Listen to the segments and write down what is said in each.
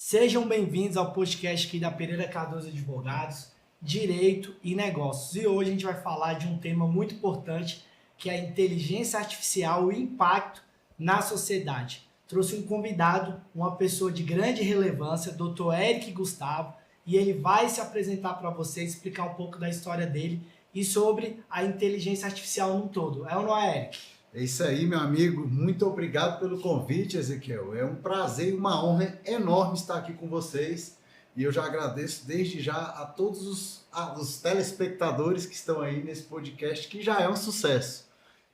Sejam bem-vindos ao podcast aqui da Pereira Cardoso Advogados, Direito e Negócios. E hoje a gente vai falar de um tema muito importante, que é a inteligência artificial e o impacto na sociedade. Trouxe um convidado, uma pessoa de grande relevância, Dr. Eric Gustavo, e ele vai se apresentar para vocês, explicar um pouco da história dele e sobre a inteligência artificial no todo. É ou não é, Eric? É isso aí, meu amigo. Muito obrigado pelo convite, Ezequiel. É um prazer e uma honra enorme estar aqui com vocês. E eu já agradeço desde já a todos os telespectadores que estão aí nesse podcast, que já é um sucesso.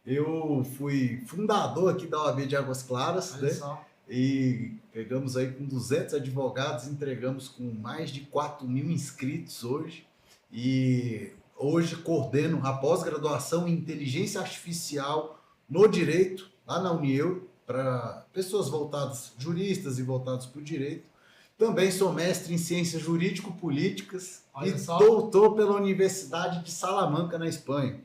Eu fui fundador aqui da OAB de Águas Claras, Olha né? só. E pegamos aí com 200 advogados, entregamos com mais de 4.000 inscritos hoje. E hoje coordeno a pós-graduação em Inteligência Artificial no direito, lá na Unieu, para pessoas voltadas, juristas e voltados para o direito. Também sou mestre em ciências jurídico-políticas e doutor pela Universidade de Salamanca, na Espanha.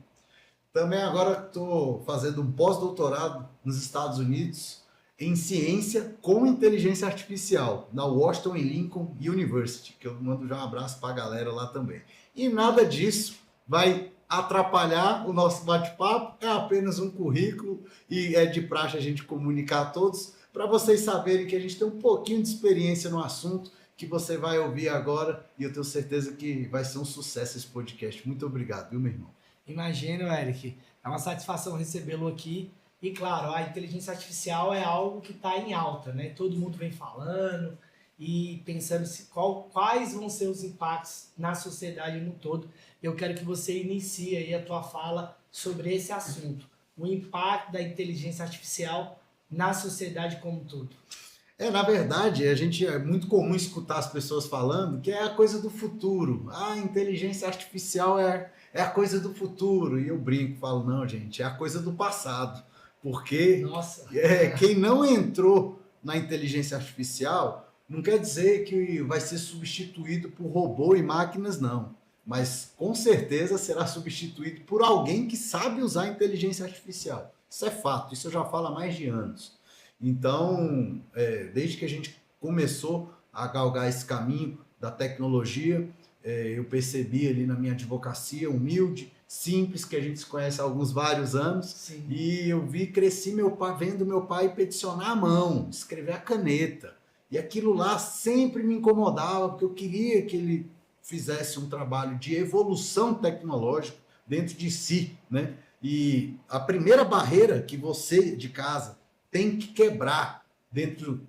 Também agora estou fazendo um pós-doutorado nos Estados Unidos em ciência com inteligência artificial, na Washington and Lincoln University, que eu mando já um abraço para a galera lá também. E nada disso vai atrapalhar o nosso bate-papo, é apenas um currículo e é de praxe a gente comunicar a todos para vocês saberem que a gente tem um pouquinho de experiência no assunto que você vai ouvir agora e eu tenho certeza que vai ser um sucesso esse podcast. Muito obrigado, viu, meu irmão? Imagino, Eric. É uma satisfação recebê-lo aqui. E claro, a inteligência artificial é algo que está em alta, né? Todo mundo vem falando e pensando quais vão ser os impactos na sociedade no todo. Eu quero que você inicie aí a tua fala sobre esse assunto, o impacto da inteligência artificial na sociedade como um todo. Na verdade, é muito comum escutar as pessoas falando que é a coisa do futuro. A inteligência artificial é a coisa do futuro. E eu brinco, falo, não, gente, é a coisa do passado. Porque quem não entrou na inteligência artificial não quer dizer que vai ser substituído por robô e máquinas, não. Mas com certeza será substituído por alguém que sabe usar a inteligência artificial. Isso é fato, isso eu já falo há mais de anos. Então, desde que a gente começou a galgar esse caminho da tecnologia, eu percebi ali na minha advocacia, humilde, simples, que a gente se conhece há vários anos. Sim. E eu cresci vendo meu pai peticionar a mão, escrever a caneta. E aquilo lá sempre me incomodava, porque eu queria que ele fizesse um trabalho de evolução tecnológica dentro de si, né? E a primeira barreira que você de casa tem que quebrar dentro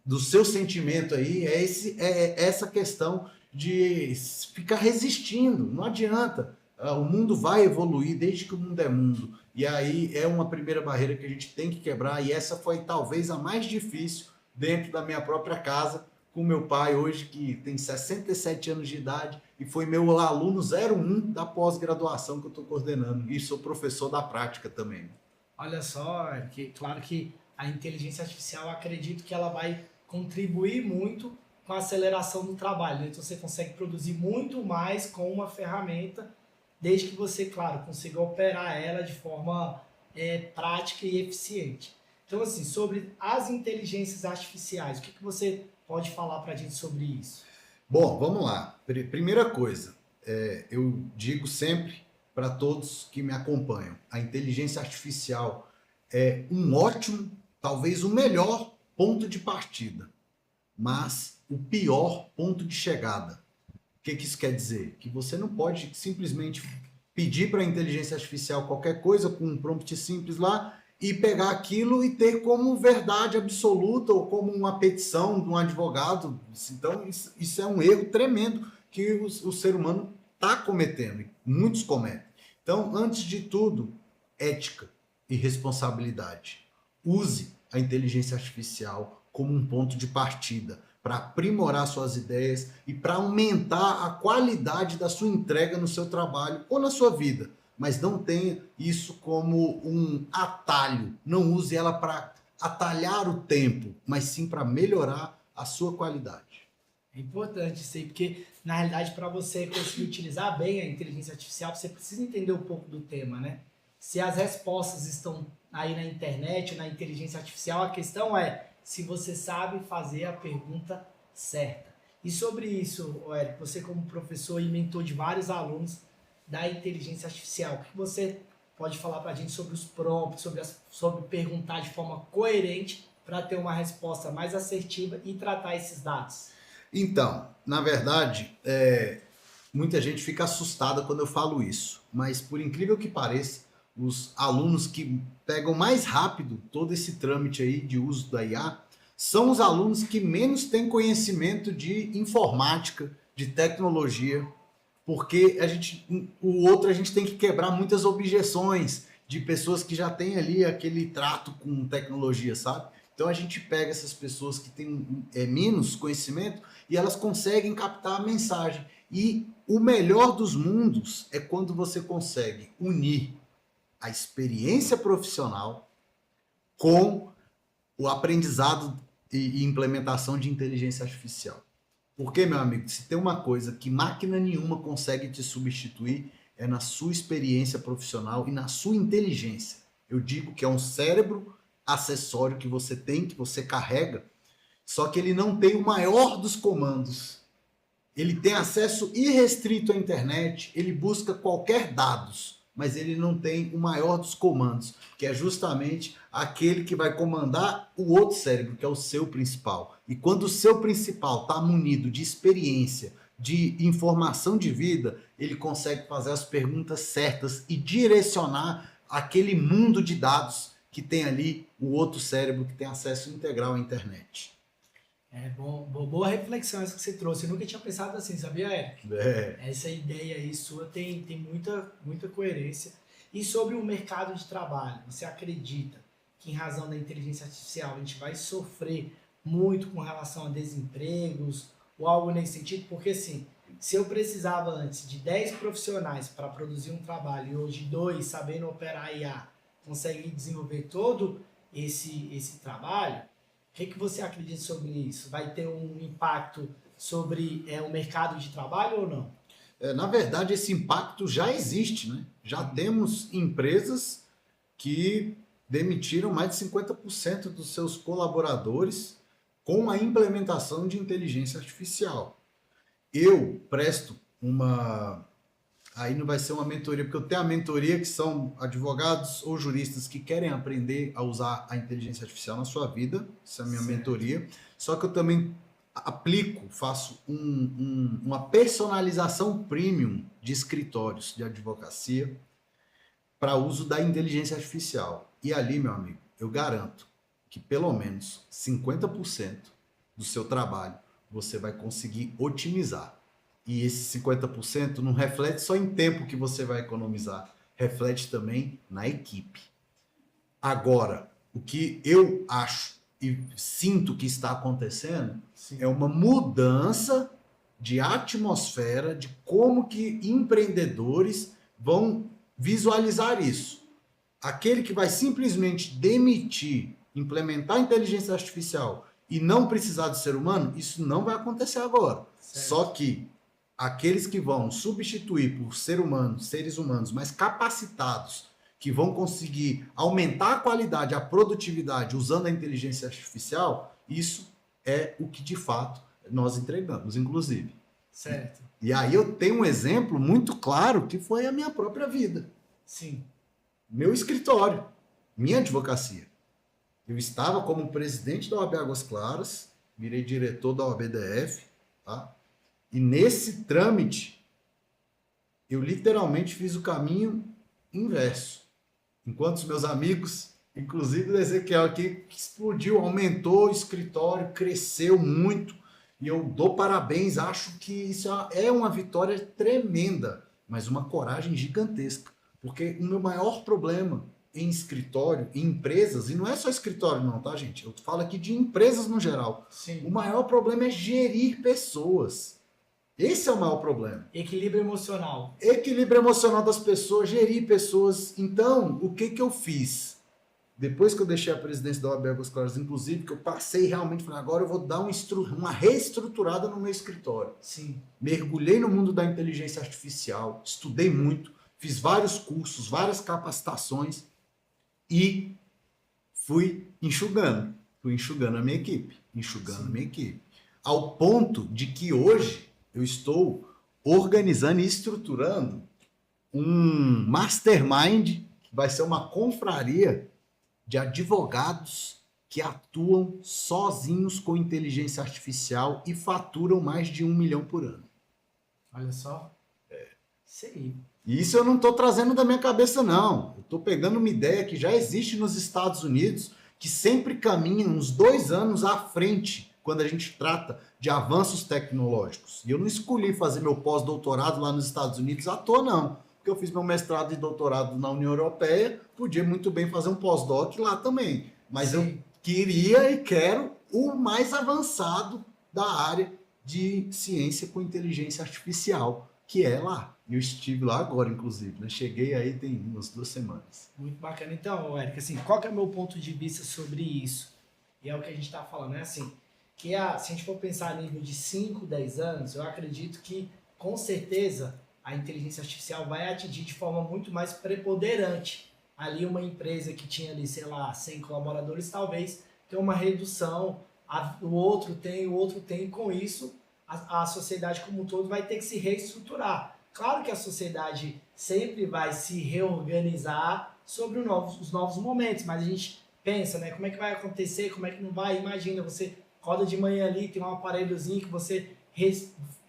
do seu sentimento aí é essa questão de ficar resistindo. Não adianta. O mundo vai evoluir desde que o mundo é mundo. E aí é uma primeira barreira que a gente tem que quebrar. E essa foi talvez a mais difícil dentro da minha própria casa, com meu pai hoje, que tem 67 anos de idade, e foi meu aluno 01 da pós-graduação que eu estou coordenando. E sou professor da prática também. Olha só, claro que a inteligência artificial, acredito que ela vai contribuir muito com a aceleração do trabalho, né? Então você consegue produzir muito mais com uma ferramenta, desde que você, claro, consiga operar ela de forma prática e eficiente. Então, assim, sobre as inteligências artificiais, o que você pode falar para a gente sobre isso? Bom, vamos lá. Primeira coisa, eu digo sempre para todos que me acompanham, a inteligência artificial é um ótimo, talvez o melhor ponto de partida, mas o pior ponto de chegada. O que isso quer dizer? Que você não pode simplesmente pedir para a inteligência artificial qualquer coisa com um prompt simples lá e pegar aquilo e ter como verdade absoluta ou como uma petição de um advogado. Então, isso é um erro tremendo que o ser humano está cometendo, e muitos cometem. Então, antes de tudo, ética e responsabilidade. Use a inteligência artificial como um ponto de partida para aprimorar suas ideias e para aumentar a qualidade da sua entrega no seu trabalho ou na sua vida. Mas não tenha isso como um atalho. Não use ela para atalhar o tempo, mas sim para melhorar a sua qualidade. É importante isso aí, porque na realidade para você conseguir utilizar bem a inteligência artificial, você precisa entender um pouco do tema, né? Se as respostas estão aí na internet, na inteligência artificial, a questão é se você sabe fazer a pergunta certa. E sobre isso, Eric, você como professor e mentor de vários alunos da inteligência artificial, o que você pode falar para a gente sobre os prompts, sobre perguntar de forma coerente para ter uma resposta mais assertiva e tratar esses dados? Então, na verdade, muita gente fica assustada quando eu falo isso, mas por incrível que pareça, os alunos que pegam mais rápido todo esse trâmite aí de uso da IA são os alunos que menos têm conhecimento de informática, de tecnologia, porque o outro a gente tem que quebrar muitas objeções de pessoas que já têm ali aquele trato com tecnologia, sabe? Então a gente pega essas pessoas que têm menos conhecimento e elas conseguem captar a mensagem. E o melhor dos mundos é quando você consegue unir a experiência profissional com o aprendizado e implementação de inteligência artificial. Porque, meu amigo, se tem uma coisa que máquina nenhuma consegue te substituir, é na sua experiência profissional e na sua inteligência. Eu digo que é um cérebro acessório que você tem, que você carrega, só que ele não tem o maior dos comandos. Ele tem acesso irrestrito à internet, ele busca qualquer dados, mas ele não tem o maior dos comandos, que é justamente aquele que vai comandar o outro cérebro, que é o seu principal. E quando o seu principal está munido de experiência, de informação de vida, ele consegue fazer as perguntas certas e direcionar aquele mundo de dados que tem ali o outro cérebro que tem acesso integral à internet. Boa reflexão essa que você trouxe. Eu nunca tinha pensado assim, sabia, Eric? Essa ideia aí sua tem muita coerência. E sobre o mercado de trabalho, você acredita que em razão da inteligência artificial a gente vai sofrer muito com relação a desempregos ou algo nesse sentido? Porque assim, se eu precisava antes de 10 profissionais para produzir um trabalho e hoje 2 sabendo operar IA conseguem desenvolver todo esse trabalho, o que você acredita sobre isso? Vai ter um impacto sobre o mercado de trabalho ou não? Na verdade, esse impacto já existe, né? Já temos empresas que demitiram mais de 50% dos seus colaboradores com a implementação de inteligência artificial. Eu presto aí não vai ser uma mentoria, porque eu tenho a mentoria que são advogados ou juristas que querem aprender a usar a inteligência artificial na sua vida. Essa é a minha mentoria. Só que eu também faço uma personalização premium de escritórios de advocacia para uso da inteligência artificial. E ali, meu amigo, eu garanto que pelo menos 50% do seu trabalho você vai conseguir otimizar. E esse 50% não reflete só em tempo que você vai economizar, reflete também na equipe. Agora, o que eu acho e sinto que está acontecendo é uma mudança de atmosfera, de como que empreendedores vão visualizar isso. Aquele que vai simplesmente demitir, implementar a inteligência artificial e não precisar do ser humano, isso não vai acontecer agora. Certo. Só que aqueles que vão substituir por seres humanos mais capacitados, que vão conseguir aumentar a qualidade, a produtividade usando a inteligência artificial, isso é o que de fato nós entregamos, inclusive. Certo. E aí eu tenho um exemplo muito claro que foi a minha própria vida. Sim. Meu escritório, minha advocacia. Eu estava como presidente da OAB Águas Claras, virei diretor da OABDF, tá? E nesse trâmite, eu literalmente fiz o caminho inverso. Enquanto os meus amigos, inclusive o Ezequiel aqui, explodiu, aumentou o escritório, cresceu muito. E eu dou parabéns, acho que isso é uma vitória tremenda, mas uma coragem gigantesca. Porque o meu maior problema em escritório, em empresas, e não é só escritório não, tá, gente? Eu falo aqui de empresas no geral. Sim. O maior problema é gerir pessoas. Esse é o maior problema. Equilíbrio emocional. Equilíbrio emocional das pessoas, gerir pessoas. Então, o que eu fiz? Depois que eu deixei a presidência da OAB Águas Claras, inclusive, que eu passei realmente, falei, agora eu vou dar uma reestruturada no meu escritório. Sim. Mergulhei no mundo da inteligência artificial, estudei muito, fiz vários cursos, várias capacitações e fui enxugando a minha equipe, ao ponto de que hoje eu estou organizando e estruturando um mastermind, que vai ser uma confraria de advogados que atuam sozinhos com inteligência artificial e faturam mais de 1 milhão por ano. Olha só. Isso aí. E isso eu não estou trazendo da minha cabeça, não. Eu estou pegando uma ideia que já existe nos Estados Unidos, que sempre caminha uns 2 anos à frente quando a gente trata de avanços tecnológicos. E eu não escolhi fazer meu pós-doutorado lá nos Estados Unidos à toa, não. Porque eu fiz meu mestrado e doutorado na União Europeia, podia muito bem fazer um pós-doc lá também. Mas Sim. eu queria e quero o mais avançado da área de ciência com inteligência artificial, que é lá. Eu estive lá agora, inclusive, né? Cheguei aí tem umas 2 semanas. Muito bacana. Então, Eric, assim, qual que é o meu ponto de vista sobre isso? E é o que a gente está falando, é assim, que se a gente for pensar a nível de 5, 10 anos, eu acredito que, com certeza, a inteligência artificial vai atingir de forma muito mais preponderante. Ali uma empresa que tinha ali, sei lá, 100 colaboradores, talvez tenha uma redução, o outro tem, e com isso a sociedade como um todo vai ter que se reestruturar. Claro que a sociedade sempre vai se reorganizar sobre os novos momentos, mas a gente pensa, né, como é que vai acontecer, como é que não vai, imagina, você acorda de manhã ali, tem um aparelhozinho que você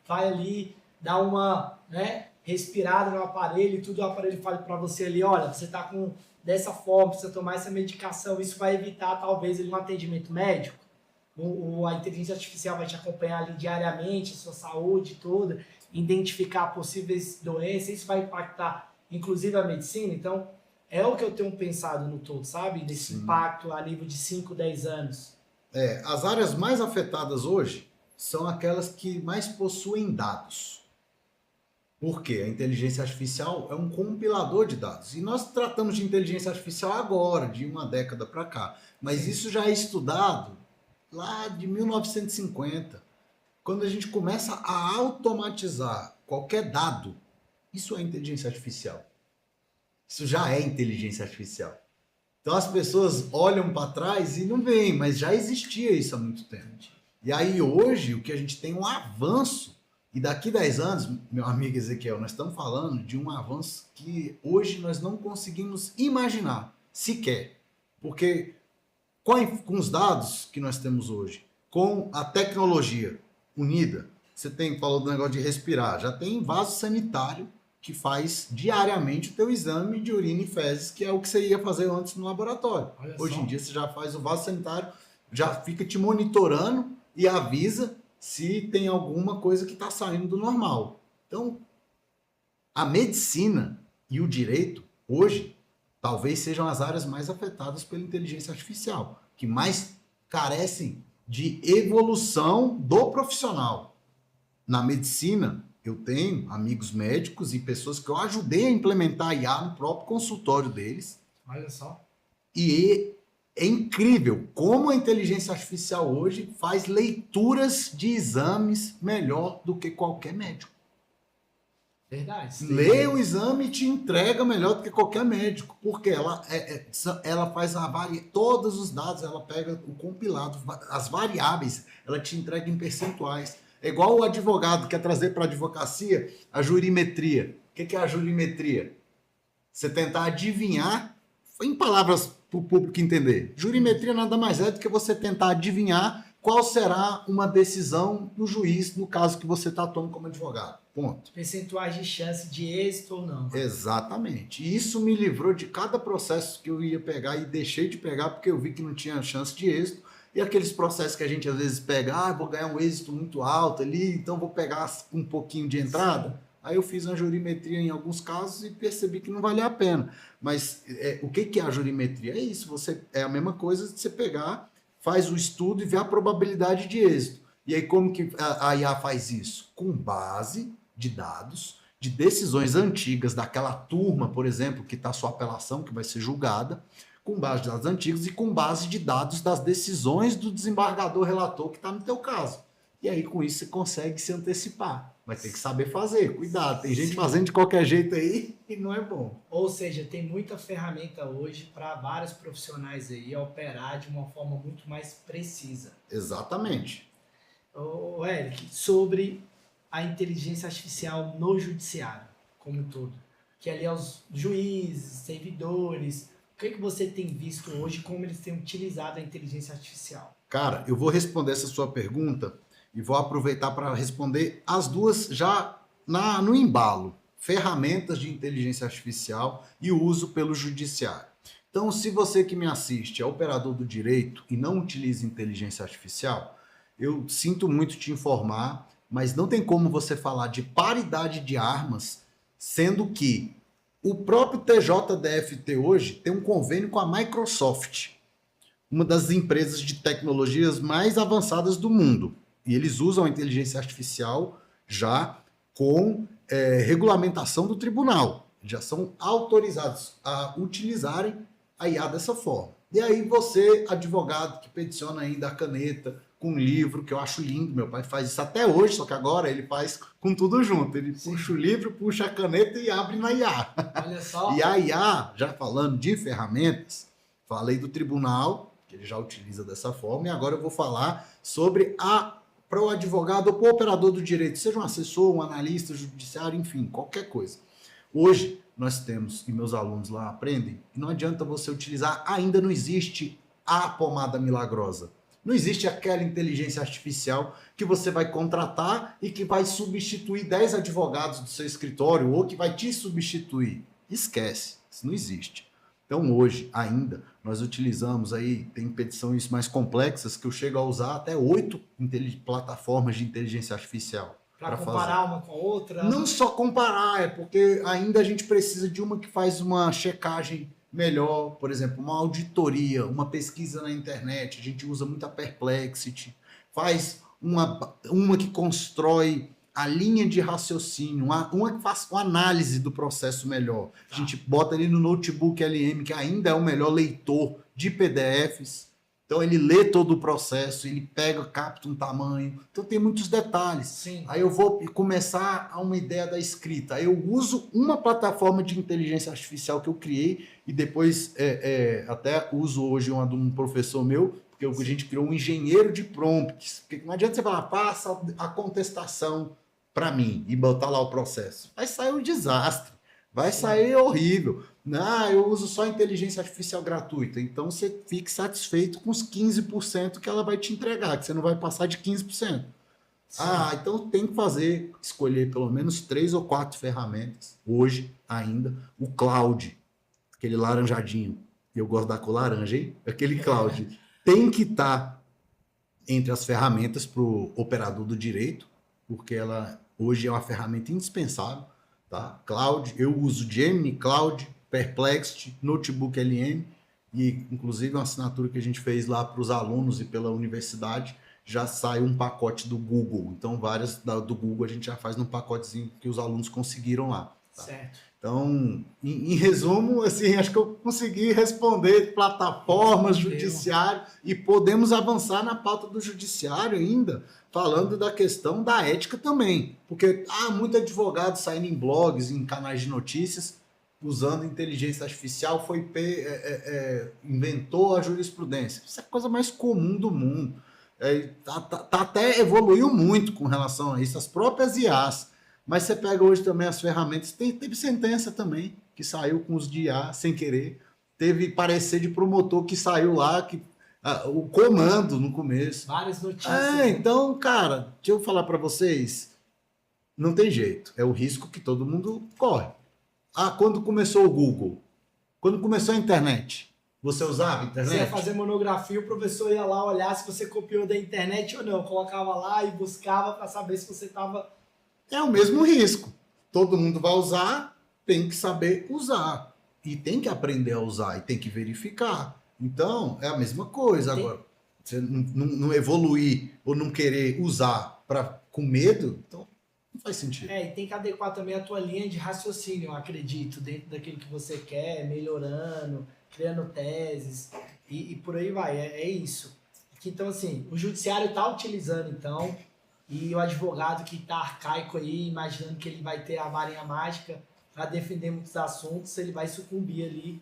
vai ali, dá uma, né, respirada no aparelho e tudo, o aparelho fala para você ali, olha, você está com dessa forma, precisa tomar essa medicação, isso vai evitar talvez um atendimento médico. A inteligência artificial vai te acompanhar ali diariamente, a sua saúde toda, identificar possíveis doenças, isso vai impactar inclusive a medicina, então é o que eu tenho pensado no todo, sabe? Desse Sim. impacto a nível de 5, 10 anos. As áreas mais afetadas hoje são aquelas que mais possuem dados. Por quê? A inteligência artificial é um compilador de dados. E nós tratamos de inteligência artificial agora, de uma década para cá. Mas Sim. isso já é estudado lá de 1950. Quando a gente começa a automatizar qualquer dado, isso é inteligência artificial. Isso já é inteligência artificial. Então as pessoas olham para trás e não veem, mas já existia isso há muito tempo. E aí hoje o que a gente tem é um avanço. E daqui 10 anos, meu amigo Ezequiel, nós estamos falando de um avanço que hoje nós não conseguimos imaginar sequer. Porque com os dados que nós temos hoje, com a tecnologia unida, você falou do negócio de respirar, já tem vaso sanitário que faz diariamente o teu exame de urina e fezes, que é o que você ia fazer antes no laboratório. Hoje em dia você já faz o vaso sanitário, já fica te monitorando e avisa se tem alguma coisa que está saindo do normal. Então, a medicina e o direito, hoje, talvez sejam as áreas mais afetadas pela inteligência artificial, que mais carecem de evolução do profissional. Na medicina, eu tenho amigos médicos e pessoas que eu ajudei a implementar a IA no próprio consultório deles. Olha só. E é incrível como a inteligência artificial hoje faz leituras de exames melhor do que qualquer médico. Verdade. Lê o exame e te entrega melhor do que qualquer médico, porque ela faz todos os dados, ela pega o compilado, as variáveis, ela te entrega em percentuais. É igual o advogado quer trazer para a advocacia a jurimetria. O que é a jurimetria? Você tentar adivinhar, em palavras para o público entender. Jurimetria nada mais é do que você tentar adivinhar qual será uma decisão do juiz no caso que você está atuando como advogado. Ponto. Percentuais de chance de êxito ou não. Exatamente. E isso me livrou de cada processo que eu ia pegar e deixei de pegar porque eu vi que não tinha chance de êxito. E aqueles processos que a gente às vezes pega, vou ganhar um êxito muito alto ali, então vou pegar um pouquinho de entrada. Sim. Aí eu fiz uma jurimetria em alguns casos e percebi que não valia a pena. Mas o que é a jurimetria? É isso, é a mesma coisa de você pegar, faz o estudo e ver a probabilidade de êxito. E aí como que a IA faz isso? Com base de dados, de decisões antigas daquela turma, por exemplo, que está sua apelação, que vai ser julgada, com base de dados antigos e com base de dados das decisões do desembargador relator que está no teu caso. E aí com isso você consegue se antecipar. Mas tem que saber fazer, cuidado. Tem gente fazendo de qualquer jeito aí e não é bom. Ou seja, tem muita ferramenta hoje para vários profissionais aí operar de uma forma muito mais precisa. Exatamente. Eric, sobre a inteligência artificial no judiciário, como um todo. Que ali é os juízes, servidores. O que você tem visto hoje, como eles têm utilizado a inteligência artificial? Cara, eu vou responder essa sua pergunta e vou aproveitar para responder as duas já no embalo. Ferramentas de inteligência artificial e o uso pelo judiciário. Então, se você que me assiste é operador do direito e não utiliza inteligência artificial, eu sinto muito te informar, mas não tem como você falar de paridade de armas, sendo que o próprio TJDFT hoje tem um convênio com a Microsoft, uma das empresas de tecnologias mais avançadas do mundo. E eles usam a inteligência artificial já com regulamentação do tribunal. Já são autorizados a utilizarem a IA dessa forma. E aí você, advogado que peticiona ainda a caneta com um livro, que eu acho lindo, meu pai faz isso até hoje, só que agora ele faz com tudo junto. Ele puxa o livro, puxa a caneta e abre na IA. Olha só. E a IA, já falando de ferramentas, falei do tribunal, que ele já utiliza dessa forma, e agora eu vou falar sobre para o advogado ou para o operador do direito, seja um assessor, um analista judiciário, enfim, qualquer coisa. Hoje nós temos, e meus alunos lá aprendem, que não adianta você utilizar, ainda não existe a pomada milagrosa. Não existe aquela inteligência artificial que você vai contratar e que vai substituir 10 advogados do seu escritório ou que vai te substituir. Esquece, isso não existe. Então hoje ainda nós utilizamos aí, tem petições mais complexas que eu chego a usar até 8 plataformas de inteligência artificial. Para comparar uma com a outra? Não só comparar, é porque ainda a gente precisa de uma que faz uma checagem melhor, por exemplo, uma auditoria, uma pesquisa na internet, a gente usa muita Perplexity, faz uma que constrói a linha de raciocínio, uma que faz uma análise do processo melhor. A gente bota ali no notebook LM, que ainda é o melhor leitor de PDFs, então ele lê todo o processo, ele pega, capta um tamanho, então tem muitos detalhes. Sim. Aí eu vou começar a uma ideia da escrita. Aí eu uso uma plataforma de inteligência artificial que eu criei e depois até uso hoje uma de um professor meu, porque a gente criou um engenheiro de prompts. Porque não adianta você falar, passa a contestação para mim e botar lá o processo. Vai sair um desastre, vai sair horrível. Não, eu uso só inteligência artificial gratuita. Então você fique satisfeito com os 15% que ela vai te entregar, que você não vai passar de 15%. Sim. Então tem que escolher pelo menos 3 ou 4 ferramentas. Hoje ainda, o cloud, aquele laranjadinho. Eu gosto da cor laranja, hein? Aquele cloud tem que estar entre as ferramentas para o operador do direito, porque ela hoje é uma ferramenta indispensável. Tá? Cloud, eu uso Gemini, Cloud, Perplexity, Notebook LM e inclusive uma assinatura que a gente fez lá para os alunos e pela universidade, já sai um pacote do Google. Então várias do Google a gente já faz num pacotezinho que os alunos conseguiram lá. Tá? Certo. Então, em resumo, assim, acho que eu consegui responder plataformas, judiciário e podemos avançar na pauta do judiciário ainda, falando da questão da ética também. Porque há muito advogado saindo em blogs, em canais de notícias, usando inteligência artificial, inventou a jurisprudência. Isso é a coisa mais comum do mundo. Até evoluiu muito com relação a isso, as próprias IAs. Mas você pega hoje também as ferramentas, teve sentença também, que saiu com os de IA sem querer, teve parecer de promotor que saiu lá, o comando no começo. Várias notícias. Então, cara, deixa eu falar para vocês, não tem jeito, é o risco que todo mundo corre. Quando começou o Google? Quando começou a internet? Você usava a internet? Você ia fazer monografia, o professor ia lá olhar se você copiou da internet ou não, colocava lá e buscava para saber se você estava... É o mesmo risco. Todo mundo vai usar, tem que saber usar. E tem que aprender a usar, e tem que verificar. Então, é a mesma coisa. Agora, você não evoluir ou não querer usar com medo, então não faz sentido. E tem que adequar também a tua linha de raciocínio, eu acredito, dentro daquilo que você quer, melhorando, criando teses, e por aí vai. É isso. Então, assim, o judiciário está utilizando, então... E o advogado que está arcaico aí, imaginando que ele vai ter a varinha mágica para defender muitos assuntos, ele vai sucumbir ali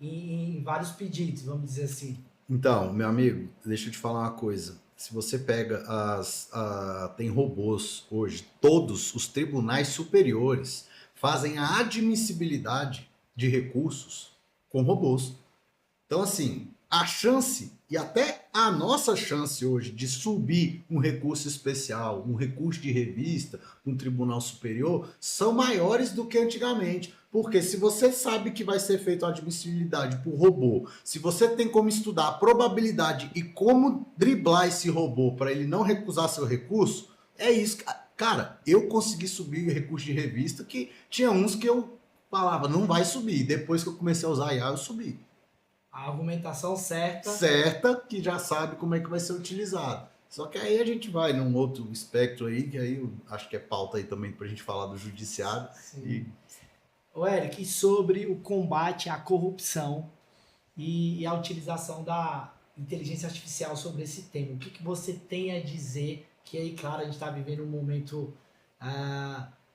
em vários pedidos, vamos dizer assim. Então, meu amigo, deixa eu te falar uma coisa. se você pega tem robôs hoje, todos os tribunais superiores fazem a admissibilidade de recursos com robôs. Então, assim, a chance e até a nossa chance hoje de subir um recurso especial, um recurso de revista, um tribunal superior, são maiores do que antigamente. Porque se você sabe que vai ser feita a admissibilidade por robô, se você tem como estudar a probabilidade e como driblar esse robô para ele não recusar seu recurso, é isso. Cara, eu consegui subir recurso de revista que tinha uns que eu falava, não vai subir. Depois que eu comecei a usar IA, eu subi. A argumentação certa. Certa, que já sabe como é que vai ser utilizado. Só que aí a gente vai num outro espectro aí, que aí eu acho que é pauta aí também pra gente falar do judiciário. Sim. Ô, Eric, e sobre o combate à corrupção e a utilização da inteligência artificial sobre esse tema, o que você tem a dizer? Que aí, claro, a gente está vivendo um momento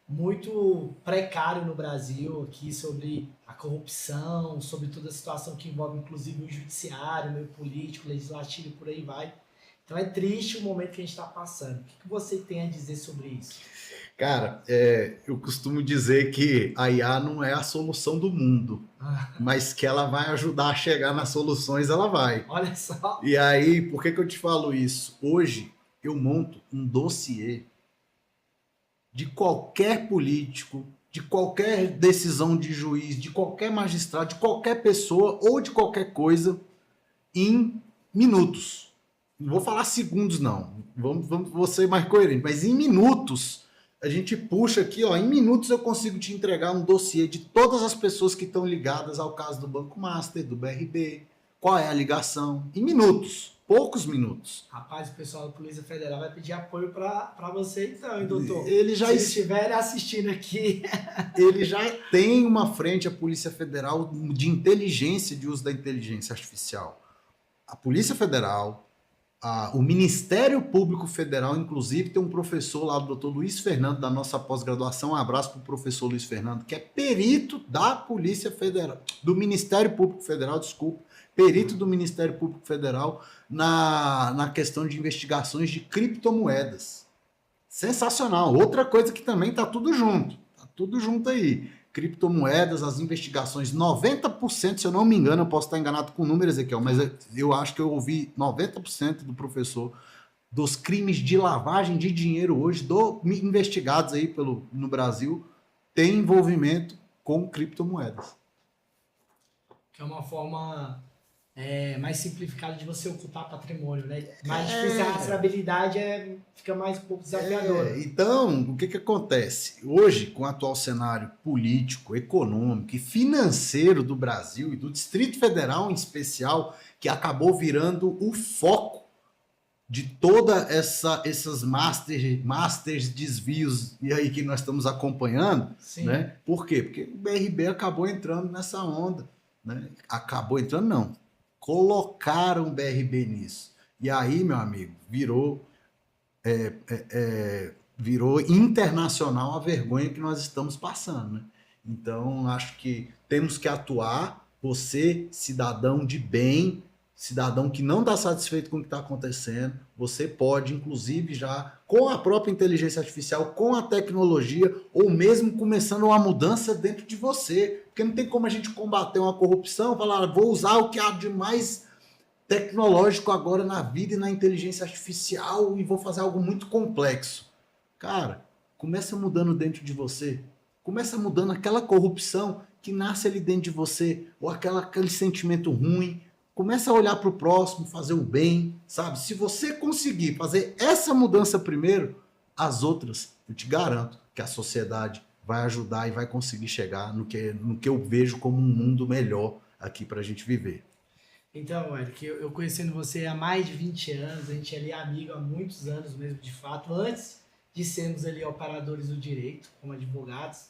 muito precário no Brasil aqui sobre a corrupção, sobre toda a situação que envolve inclusive o judiciário, o meio político, legislativo e por aí vai. Então é triste o momento que a gente está passando. O que você tem a dizer sobre isso? Cara, eu costumo dizer que a IA não é a solução do mundo, mas que ela vai ajudar a chegar nas soluções, ela vai. Olha só. E aí, por que eu te falo isso? Hoje, eu monto um dossiê de qualquer político, de qualquer decisão de juiz, de qualquer magistrado, de qualquer pessoa ou de qualquer coisa em minutos. Não vou falar segundos, não. Vou ser mais coerente, mas em minutos a gente puxa aqui, ó, em minutos eu consigo te entregar um dossiê de todas as pessoas que estão ligadas ao caso do Banco Master, do BRB, qual é a ligação, em minutos, poucos minutos. Rapaz, o pessoal da Polícia Federal vai pedir apoio para você então, hein, doutor? Se eles estiverem assistindo aqui. Ele já tem uma frente, a Polícia Federal, de inteligência, de uso da inteligência artificial. A Polícia Federal, o Ministério Público Federal, inclusive, tem um professor lá, o doutor Luiz Fernando, da nossa pós-graduação. Um abraço para o professor Luiz Fernando, que é perito da Polícia Federal, do Ministério Público Federal, desculpa, perito do Ministério Público Federal na questão de investigações de criptomoedas. Sensacional. Outra coisa que também está tudo junto. Está tudo junto aí. Criptomoedas, as investigações, 90%, se eu não me engano, eu posso estar enganado com o número, Ezequiel, mas eu acho que eu ouvi 90% do professor dos crimes de lavagem de dinheiro hoje, investigados aí no Brasil, tem envolvimento com criptomoedas. Que é uma forma mais simplificada de você ocultar patrimônio, né? Mais difícil, a rastreabilidade fica mais um pouco desafiadora. Então, o que acontece? Hoje, com o atual cenário político, econômico e financeiro do Brasil e do Distrito Federal em especial, que acabou virando o foco de toda esses masters desvios e aí que nós estamos acompanhando, sim, né? Por quê? Porque o BRB acabou entrando nessa onda, né? Acabou entrando, não. Colocaram o BRB nisso. E aí, meu amigo, virou internacional a vergonha que nós estamos passando, né? Então, acho que temos que atuar. Você, cidadão de bem, cidadão que não está satisfeito com o que está acontecendo, você pode, inclusive, já com a própria inteligência artificial, com a tecnologia, ou mesmo começando uma mudança dentro de você. Porque não tem como a gente combater uma corrupção, falar, vou usar o que há de mais tecnológico agora na vida e na inteligência artificial e vou fazer algo muito complexo. Cara, começa mudando dentro de você. Começa mudando aquela corrupção que nasce ali dentro de você, ou aquele sentimento ruim. Começa a olhar para o próximo, fazer o bem, sabe? Se você conseguir fazer essa mudança primeiro, as outras, eu te garanto que a sociedade vai ajudar e vai conseguir chegar no que eu vejo como um mundo melhor aqui para a gente viver. Então, Eric, eu conhecendo você há mais de 20 anos, a gente é ali amigo há muitos anos mesmo, de fato, antes de sermos ali operadores do direito, como advogados,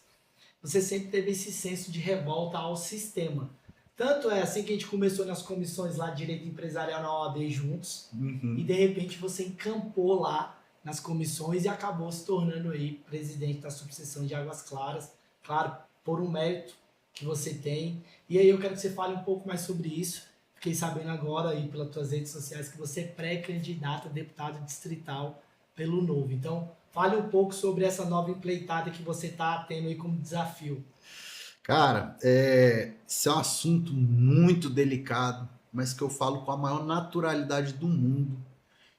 você sempre teve esse senso de revolta ao sistema. Tanto é assim que a gente começou nas comissões lá de Direito Empresarial na OAB juntos, e de repente você encampou lá nas comissões e acabou se tornando aí presidente da subseção de Águas Claras, claro, por um mérito que você tem. E aí eu quero que você fale um pouco mais sobre isso. Fiquei sabendo agora aí pelas tuas redes sociais que você é pré-candidato a deputado distrital pelo Novo. Então, fale um pouco sobre essa nova empreitada que você está tendo aí como desafio. Cara, esse é um assunto muito delicado, mas que eu falo com a maior naturalidade do mundo.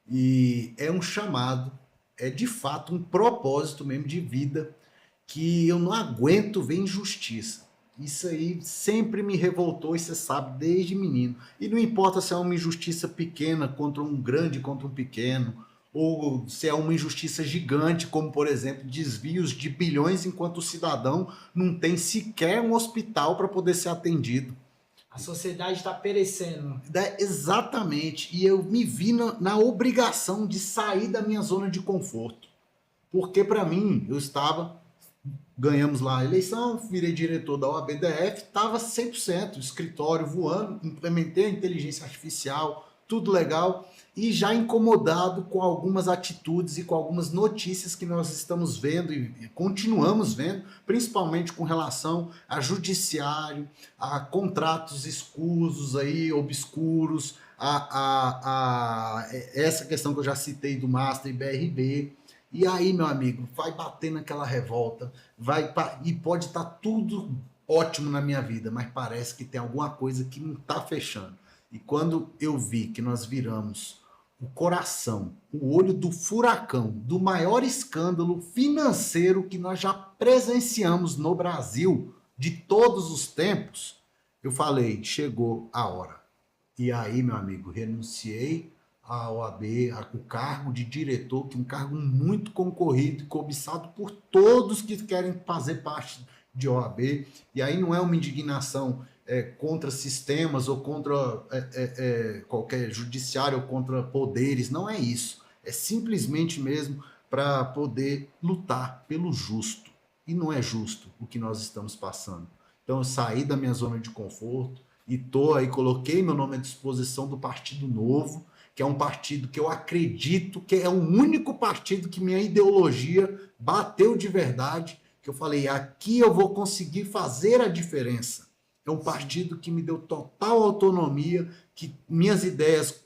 E é um chamado, é de fato um propósito mesmo de vida que eu não aguento ver injustiça. Isso aí sempre me revoltou, e você sabe, desde menino. E não importa se é uma injustiça pequena contra um grande, contra um pequeno, ou se é uma injustiça gigante, como por exemplo, desvios de bilhões enquanto o cidadão não tem sequer um hospital para poder ser atendido. A sociedade está perecendo. Exatamente. E eu me vi na obrigação de sair da minha zona de conforto. Porque para mim, ganhamos lá a eleição, virei diretor da OABDF, estava 100%, escritório voando, implementei a inteligência artificial, tudo legal, e já incomodado com algumas atitudes e com algumas notícias que nós estamos vendo e continuamos vendo, principalmente com relação a judiciário, a contratos escusos aí, obscuros, a essa questão que eu já citei do Master e BRB. E aí, meu amigo, vai bater naquela revolta, e pode estar tudo ótimo na minha vida, mas parece que tem alguma coisa que não está fechando. E quando eu vi que nós viramos o coração, o olho do furacão, do maior escândalo financeiro que nós já presenciamos no Brasil, de todos os tempos, eu falei, chegou a hora. E aí, meu amigo, renunciei a OAB, o cargo de diretor, que é um cargo muito concorrido e cobiçado por todos que querem fazer parte de OAB. E aí não é uma indignação contra sistemas ou contra qualquer judiciário ou contra poderes, não é isso. É simplesmente mesmo para poder lutar pelo justo. E não é justo o que nós estamos passando. Então eu saí da minha zona de conforto e tô aí, coloquei meu nome à disposição do Partido Novo, que é um partido que eu acredito que é o único partido que minha ideologia bateu de verdade, que eu falei, aqui eu vou conseguir fazer a diferença. É um partido que me deu total autonomia, que minhas ideias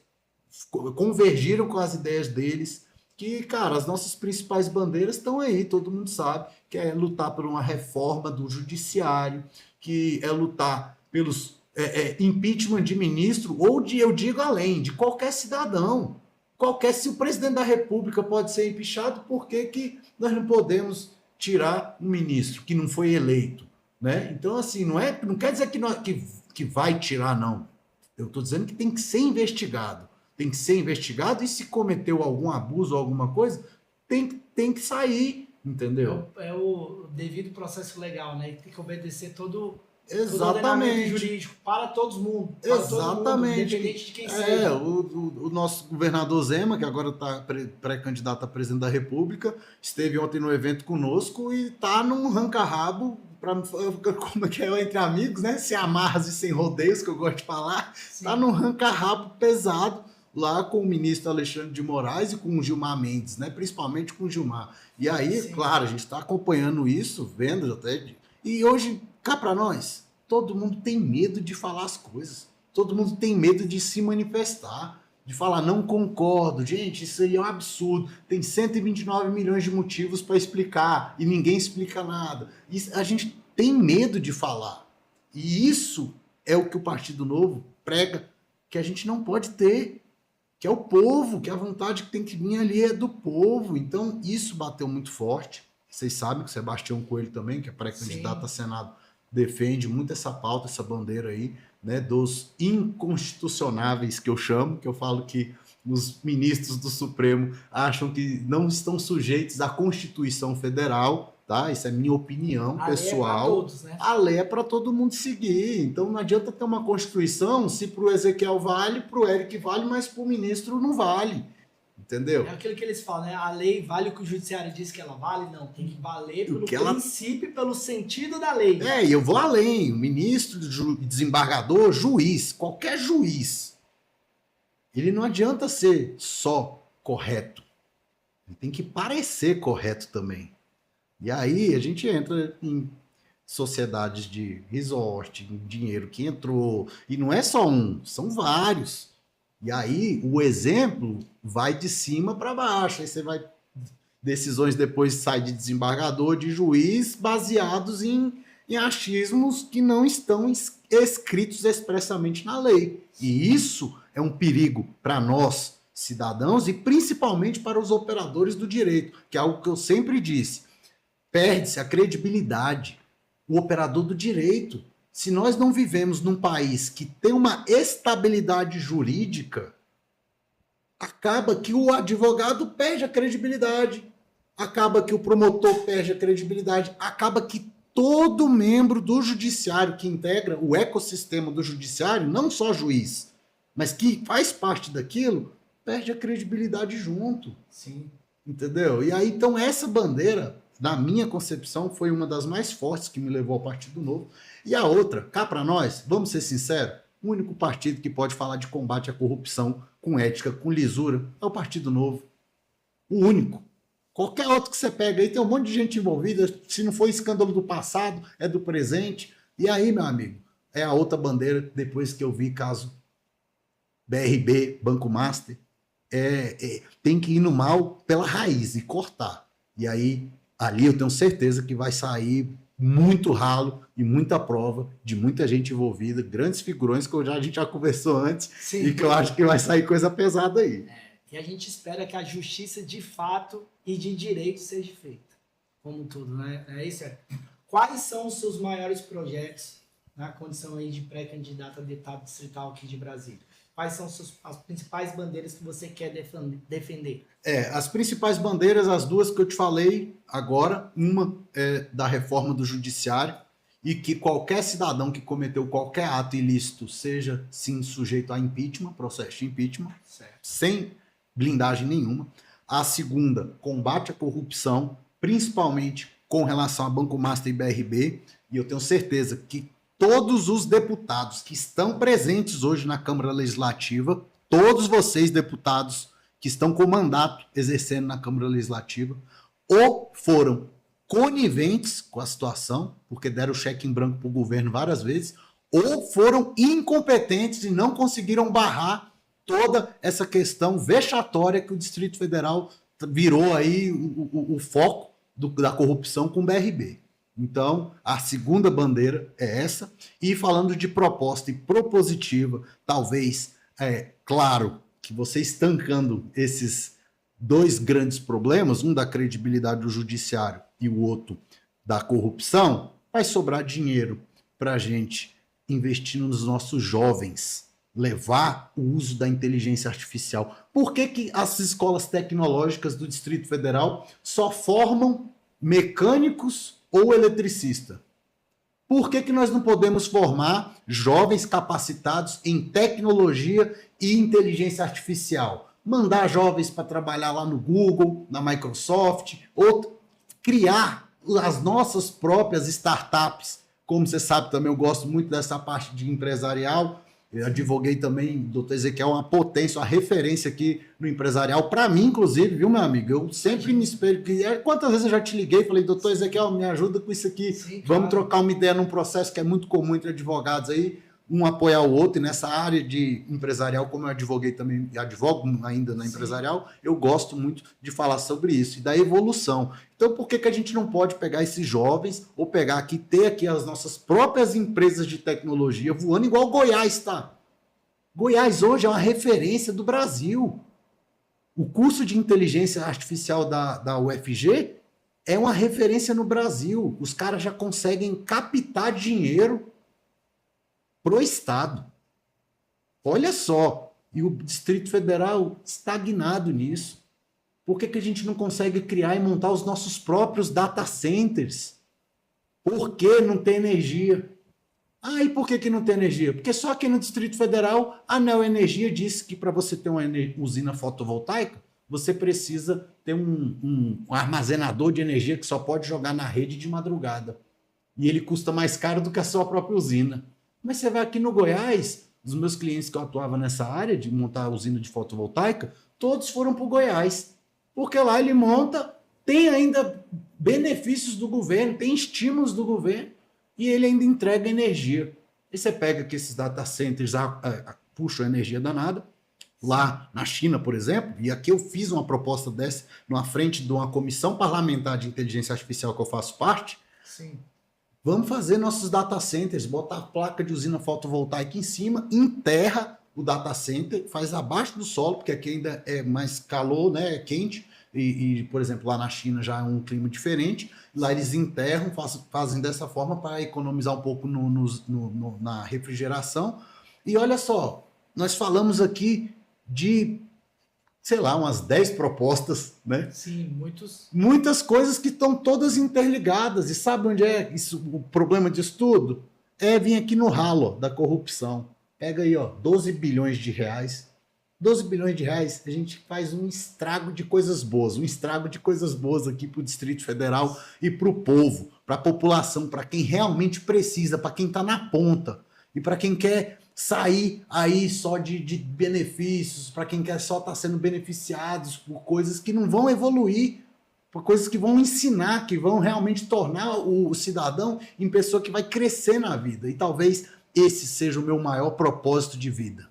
convergiram com as ideias deles, que, cara, as nossas principais bandeiras estão aí, todo mundo sabe, que é lutar por uma reforma do judiciário, que é lutar pelos impeachment de ministro, ou eu digo além, de qualquer cidadão. Se o presidente da República pode ser impeachado, por que nós não podemos tirar um ministro que não foi eleito? Né? Então, assim, não quer dizer que vai tirar, não. Eu estou dizendo que tem que ser investigado. Tem que ser investigado e se cometeu algum abuso ou alguma coisa, tem que sair, entendeu? É o devido processo legal, né? Tem que obedecer todo o ordenamento jurídico para todo mundo. Exatamente. Independente de quem seja. O nosso governador Zema, que agora está pré-candidato a presidente da República, esteve ontem no evento conosco e está num ranca-rabo, como é que é, entre amigos, né? Sem amarras e sem rodeios, que eu gosto de falar. Está num ranca-rabo pesado lá com o ministro Alexandre de Moraes e com o Gilmar Mendes, né? Principalmente com o Gilmar. E aí, claro, a gente está acompanhando isso, vendo até. E hoje, cá para nós, todo mundo tem medo de falar as coisas. Todo mundo tem medo de se manifestar, de falar não concordo. Gente, isso aí é um absurdo. Tem 129 milhões de motivos para explicar e ninguém explica nada. A gente tem medo de falar. E isso é o que o Partido Novo prega, que a gente não pode ter, que é o povo, que a vontade que tem que vir ali é do povo. Então, isso bateu muito forte. Vocês sabem que o Sebastião Coelho também, que é pré-candidato a Senado, defende muito essa pauta, essa bandeira aí, né, dos inconstitucionáveis, que eu chamo, que eu falo que os ministros do Supremo acham que não estão sujeitos à Constituição Federal, tá? Isso é minha opinião pessoal. Lei é todos, né? A lei é para todo mundo seguir. Então não adianta ter uma Constituição se para o Ezequiel vale, para o Eric vale, mas para o ministro não vale. Entendeu? É aquilo que eles falam, né? A lei vale o que o judiciário diz que ela vale? Não, tem que valer pelo princípio e pelo sentido da lei. E eu vou além. O ministro, desembargador, juiz, qualquer juiz, ele não adianta ser só correto. Ele tem que parecer correto também. E aí a gente entra em sociedades de resort, dinheiro que entrou, e não é só um, são vários. E aí o exemplo vai de cima para baixo, aí você vai decisões depois sai de desembargador, de juiz, baseados em achismos que não estão escritos expressamente na lei. E isso é um perigo para nós, cidadãos, e principalmente para os operadores do direito, que é algo que eu sempre disse. Perde-se a credibilidade, o operador do direito. Se nós não vivemos num país que tem uma estabilidade jurídica, acaba que o advogado perde a credibilidade, acaba que o promotor perde a credibilidade, acaba que todo membro do judiciário que integra o ecossistema do judiciário, não só juiz, mas que faz parte daquilo, perde a credibilidade junto. Sim. Entendeu? E aí, então, essa bandeira, na minha concepção, foi uma das mais fortes que me levou ao Partido Novo. E a outra, cá para nós, vamos ser sinceros, o único partido que pode falar de combate à corrupção com ética, com lisura, é o Partido Novo. O único. Qualquer outro que você pega aí, tem um monte de gente envolvida, se não for escândalo do passado, é do presente. E aí, meu amigo, é a outra bandeira, depois que eu vi caso BRB, Banco Master, tem que ir no mal pela raiz e cortar. E aí, ali eu tenho certeza que vai sair muito ralo e muita prova de muita gente envolvida, grandes figurões que a gente já conversou antes. Sim. E que eu acho que vai sair coisa pesada aí. E a gente espera que a justiça de fato e de direito seja feita, como tudo, né? É isso. Quais são os seus maiores projetos na condição aí de pré-candidato a deputado distrital aqui de Brasília? Quais são as principais bandeiras que você quer defender? As principais bandeiras, as duas que eu te falei agora, uma é da reforma do judiciário, e que qualquer cidadão que cometeu qualquer ato ilícito seja, sim, sujeito a impeachment, processo de impeachment, certo, sem blindagem nenhuma. A segunda, combate à corrupção, principalmente com relação a Banco Master e BRB, e eu tenho certeza que todos os deputados que estão presentes hoje na Câmara Legislativa, todos vocês, deputados que estão com mandato exercendo na Câmara Legislativa, ou foram coniventes com a situação, porque deram cheque em branco para o governo várias vezes, ou foram incompetentes e não conseguiram barrar toda essa questão vexatória que o Distrito Federal virou aí o foco da corrupção com o BRB. Então, a segunda bandeira é essa. E falando de proposta e propositiva, talvez, claro, que você estancando esses dois grandes problemas, um da credibilidade do judiciário e o outro da corrupção, vai sobrar dinheiro para a gente investir nos nossos jovens, levar o uso da inteligência artificial. Por que as escolas tecnológicas do Distrito Federal só formam mecânicos ou eletricista? Por que nós não podemos formar jovens capacitados em tecnologia e inteligência artificial? Mandar jovens para trabalhar lá no Google, na Microsoft, ou criar as nossas próprias startups. Como você sabe também, eu gosto muito dessa parte de empresarial. Eu advoguei também, doutor Ezequiel, uma potência, uma referência aqui no empresarial, para mim, inclusive, viu, meu amigo? Eu sempre me espelho. Quantas vezes eu já te liguei e falei, doutor Ezequiel, me ajuda com isso aqui. Sim, claro. Vamos trocar uma ideia num processo que é muito comum entre advogados aí, um apoiar o outro, e nessa área de empresarial, como eu advoguei também, e advogo ainda na empresarial, eu gosto muito de falar sobre isso, e da evolução. Então, por que a gente não pode pegar esses jovens, ou pegar aqui, ter aqui as nossas próprias empresas de tecnologia voando igual Goiás, tá? Goiás hoje é uma referência do Brasil. O curso de inteligência artificial da UFG é uma referência no Brasil. Os caras já conseguem captar dinheiro pro Estado. Olha só, e o Distrito Federal estagnado nisso. Por que a gente não consegue criar e montar os nossos próprios data centers? Por que não tem energia? E por que não tem energia? Porque só aqui no Distrito Federal, a Neoenergia disse que para você ter uma usina fotovoltaica, você precisa ter um armazenador de energia que só pode jogar na rede de madrugada. E ele custa mais caro do que a sua própria usina. Mas você vai aqui no Goiás, os meus clientes que eu atuava nessa área de montar a usina de fotovoltaica, todos foram para o Goiás. Porque lá ele monta, tem ainda benefícios do governo, tem estímulos do governo. e ele ainda entrega energia. Aí você pega que esses data centers puxam energia danada, lá na China, por exemplo, e aqui eu fiz uma proposta dessa na frente de uma comissão parlamentar de inteligência artificial que eu faço parte. Sim. Vamos fazer nossos data centers, botar a placa de usina fotovoltaica em cima, enterra o data center, faz abaixo do solo, porque aqui ainda é mais calor, né, é quente, por exemplo, lá na China já é um clima diferente, lá eles enterram, fazem dessa forma para economizar um pouco na refrigeração. E olha só, nós falamos aqui de, sei lá, umas 10 propostas, né? Sim, muitas coisas que estão todas interligadas. E sabe onde é isso, o problema disso tudo? É vir aqui no ralo da corrupção. Pega aí, ó, 12 bilhões de reais. 12 bilhões de reais, a gente faz um estrago de coisas boas. Um estrago de coisas boas aqui para o Distrito Federal e para o povo, para a população, para quem realmente precisa, para quem está na ponta. E para quem quer sair aí só de benefícios, para quem quer só estar sendo beneficiados por coisas que não vão evoluir, por coisas que vão ensinar, que vão realmente tornar o cidadão em pessoa que vai crescer na vida. E talvez esse seja o meu maior propósito de vida.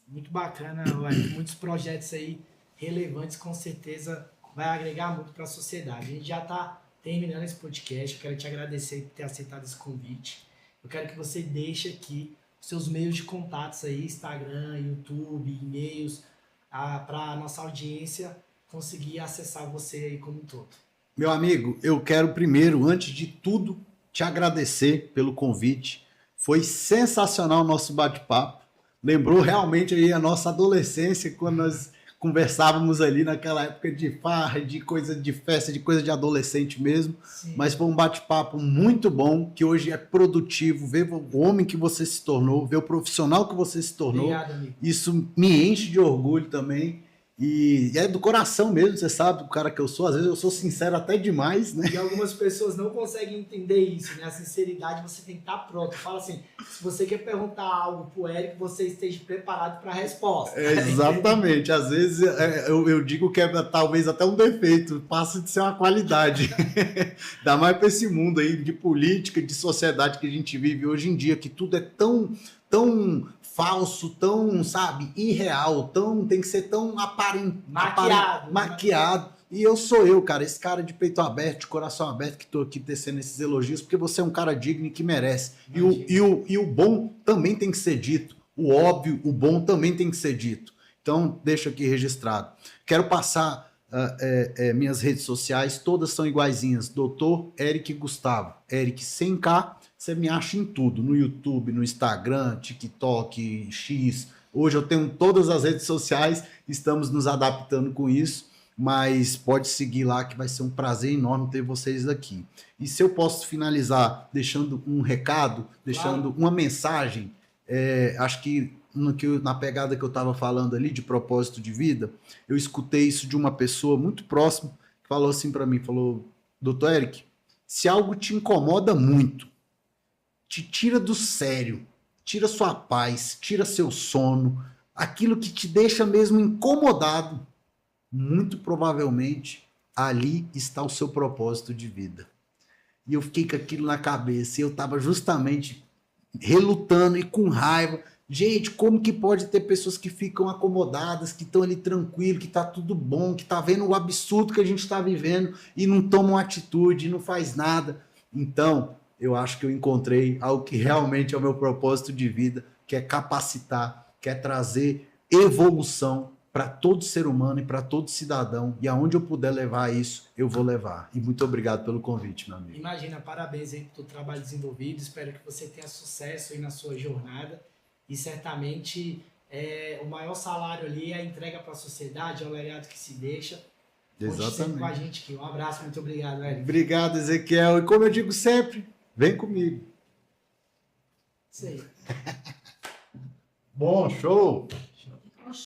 Muito bacana, muitos projetos aí relevantes, com certeza vai agregar muito para a sociedade. A gente já está terminando esse podcast, eu quero te agradecer por ter aceitado esse convite. Eu quero que você deixe aqui os seus meios de contatos aí, Instagram, YouTube, e-mails, para a nossa audiência conseguir acessar você aí como um todo. Meu amigo, eu quero primeiro, antes de tudo, te agradecer pelo convite. Foi sensacional o nosso bate-papo. Lembrou realmente aí a nossa adolescência, quando nós conversávamos ali naquela época de farra, de coisa de festa, de coisa de adolescente mesmo. Sim. Mas foi um bate-papo muito bom, que hoje é produtivo, ver o homem que você se tornou, ver o profissional que você se tornou. Obrigado, amigo. Isso me enche de orgulho também. E é do coração mesmo, você sabe, o cara que eu sou, às vezes eu sou sincero até demais, né? E algumas pessoas não conseguem entender isso, né? A sinceridade, você tem que estar pronto. Fala assim, se você quer perguntar algo pro Eric, você esteja preparado para a resposta. Exatamente, às vezes eu digo que é talvez até um defeito, passa de ser uma qualidade. Dá mais para esse mundo aí de política, de sociedade que a gente vive hoje em dia, que tudo é tão falso, tão, sabe, irreal, tem que ser tão maquiado. E eu sou eu, cara, esse cara de peito aberto, de coração aberto, que tô aqui tecendo esses elogios, porque você é um cara digno e que merece. E o bom também tem que ser dito. O óbvio, o bom também tem que ser dito. Então, deixa aqui registrado. Quero passar minhas redes sociais, todas são iguaizinhas. Dr. Eric Gustavo. Eric sem K. Você me acha em tudo, no YouTube, no Instagram, TikTok, X. Hoje eu tenho todas as redes sociais, estamos nos adaptando com isso, mas pode seguir lá que vai ser um prazer enorme ter vocês aqui. E se eu posso finalizar deixando um recado, deixando uma mensagem, acho que na pegada que eu estava falando ali de propósito de vida, eu escutei isso de uma pessoa muito próxima que falou assim para mim, falou, Dr. Eric, se algo te incomoda muito, te tira do sério, tira sua paz, tira seu sono, aquilo que te deixa mesmo incomodado, muito provavelmente ali está o seu propósito de vida. E eu fiquei com aquilo na cabeça, e eu estava justamente relutando e com raiva. Gente, como que pode ter pessoas que ficam acomodadas, que estão ali tranquilo, que está tudo bom, que está vendo o absurdo que a gente está vivendo e não tomam atitude, não faz nada. Então, eu acho que eu encontrei algo que realmente é o meu propósito de vida, que é capacitar, que é trazer evolução para todo ser humano e para todo cidadão. E aonde eu puder levar isso, eu vou levar. E muito obrigado pelo convite, meu amigo. Imagina, parabéns aí pelo trabalho desenvolvido. Espero que você tenha sucesso aí na sua jornada. E certamente o maior salário ali é a entrega para a sociedade, é o legado que se deixa. Exatamente. Com a gente aqui. Um abraço, muito obrigado, Eric. Obrigado, Ezequiel. E como eu digo sempre, vem comigo. Isso aí. Bom, show!